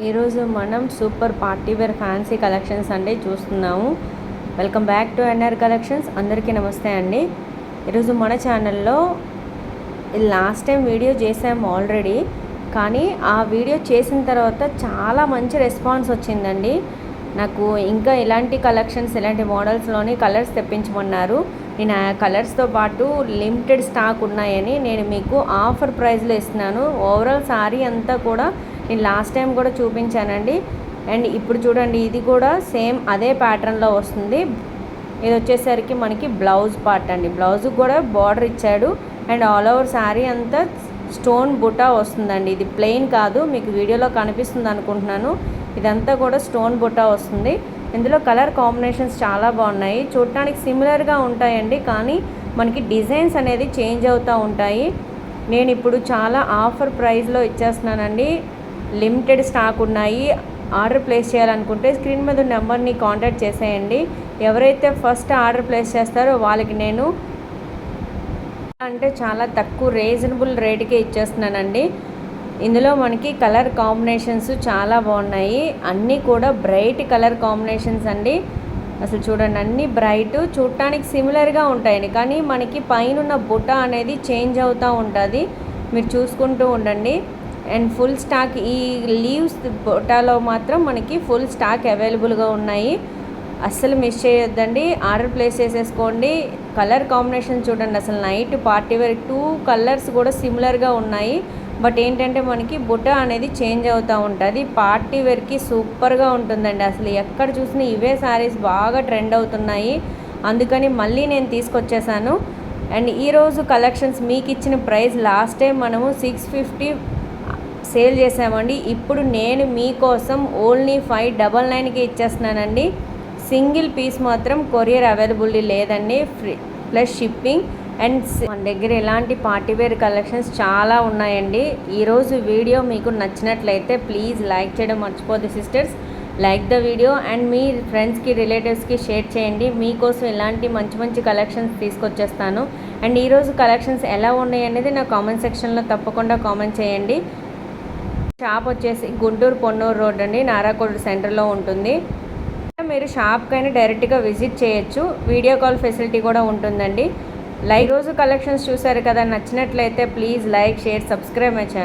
ఈరోజు మనం super party wear fancy collections అండి చూస్తున్నాము. Welcome back to NR collections. అందరికీ నమస్తే అండి. ఈరోజు మన ఛానల్లో లాస్ట్ టైం వీడియో చేసాము ఆల్రెడీ, కానీ ఆ వీడియో చేసిన తర్వాత చాలా మంచి రెస్పాన్స్ వచ్చిందండి. నాకు ఇంకా ఇలాంటి కలెక్షన్స్ ఇలాంటి మోడల్స్లోని కలర్స్ తెప్పించమన్నారు. నేను ఆ కలర్స్తో పాటు లిమిటెడ్ స్టాక్ ఉన్నాయని నేను మీకు ఆఫర్ ప్రైస్లో ఇస్తున్నాను. ఓవరాల్ శారీ అంతా కూడా నేను లాస్ట్ టైం కూడా చూపించానండి. అండ్ ఇప్పుడు చూడండి, ఇది కూడా సేమ్ అదే ప్యాటర్న్లో వస్తుంది. ఇది వచ్చేసరికి మనకి బ్లౌజ్ పార్ట్ అండి. బ్లౌజ్కి కూడా బార్డర్ ఇచ్చాడు అండ్ ఆల్ ఓవర్ శారీ అంతా స్టోన్ బుటా వస్తుందండి. ఇది ప్లెయిన్ కాదు, మీకు వీడియోలో కనిపిస్తుంది అనుకుంటున్నాను. ఇదంతా కూడా స్టోన్ బుటా వస్తుంది. ఇందులో కలర్ కాంబినేషన్స్ చాలా బాగున్నాయి. చూడటానికి సిమిలర్గా ఉంటాయండి, కానీ మనకి డిజైన్స్ అనేది చేంజ్ అవుతూ ఉంటాయి. నేను ఇప్పుడు చాలా ఆఫర్ ప్రైస్లో ఇచ్చేస్తున్నానండి. లిమిటెడ్ స్టాక్ ఉన్నాయి. ఆర్డర్ ప్లేస్ చేయాలనుకుంటే స్క్రీన్ మీద నెంబర్ని కాంటాక్ట్ చేసేయండి. ఎవరైతే ఫస్ట్ ఆర్డర్ ప్లేస్ చేస్తారో వాళ్ళకి నేను అంటే చాలా తక్కువ రీజనబుల్ రేటుకే ఇచ్చేస్తున్నానండి. ఇందులో మనకి కలర్ కాంబినేషన్స్ చాలా బాగున్నాయి. అన్నీ కూడా బ్రైట్ కలర్ కాంబినేషన్స్ అండి. అసలు చూడండి, అన్నీ బ్రైట్, చూడటానికి సిమిలర్గా ఉంటాయండి, కానీ మనకి పైన బుట్ట అనేది చేంజ్ అవుతూ ఉంటుంది. మీరు చూసుకుంటూ ఉండండి. అండ్ ఫుల్ స్టాక్ ఈ లీవ్స్ బుట్టాలో మాత్రం మనకి ఫుల్ స్టాక్ అవైలబుల్గా ఉన్నాయి. అస్సలు మిస్ చేయొద్దండి. ఆర్డర్ ప్లేస్ చేసేసుకోండి. కలర్ కాంబినేషన్ చూడండి, అసలు నైట్ పార్టీ వేర్ 2 కలర్స్ కూడా సిమిలర్గా ఉన్నాయి. బట్ ఏంటంటే మనకి బుట్ట అనేది చేంజ్ అవుతూ ఉంటుంది. పార్టీ వేర్కి సూపర్గా ఉంటుందండి. అసలు ఎక్కడ చూసినా ఇవే శారీస్ బాగా ట్రెండ్ అవుతున్నాయి. అందుకని మళ్ళీ నేను తీసుకొచ్చేసాను. అండ్ ఈరోజు కలెక్షన్స్ మీకు ఇచ్చిన ప్రైస్ లాస్ట్ టైం మనము 650 సేల్ చేసామండి. ఇప్పుడు నేను మీకోసం ఓన్లీ 599కి ఇచ్చేస్తున్నానండి. సింగిల్ పీస్ మాత్రం కొరియర్ అవైలబిలిటీ లేదండి, ఫ్రీ ప్లస్ షిప్పింగ్. అండ్ మన దగ్గర ఇలాంటి పార్టీవేర్ కలెక్షన్స్ చాలా ఉన్నాయండి. ఈరోజు వీడియో మీకు నచ్చినట్లయితే ప్లీజ్ లైక్ చేయడం మర్చిపోద్దు sisters. Like the video and మీ ఫ్రెండ్స్కి రిలేటివ్స్కి షేర్ చేయండి. మీకోసం ఇలాంటి మంచి మంచి కలెక్షన్స్ తీసుకొచ్చేస్తాను. అండ్ ఈరోజు కలెక్షన్స్ ఎలా ఉన్నాయి అనేది నా కామెంట్ సెక్షన్లో తప్పకుండా కామెంట్ చేయండి. షాప్ వచ్చేసి గుంటూరు పొన్నూరు రోడ్ అండి, నారాకోడ్ సెంటర్లో ఉంటుంది. మీరు షాప్కైనా డైరెక్ట్గా విజిట్ చేయొచ్చు. వీడియో కాల్ ఫెసిలిటీ కూడా ఉంటుందండి. రోజు కలెక్షన్స్ చూసారు కదా, నచ్చినట్లయితే please like, share, subscribe my channel.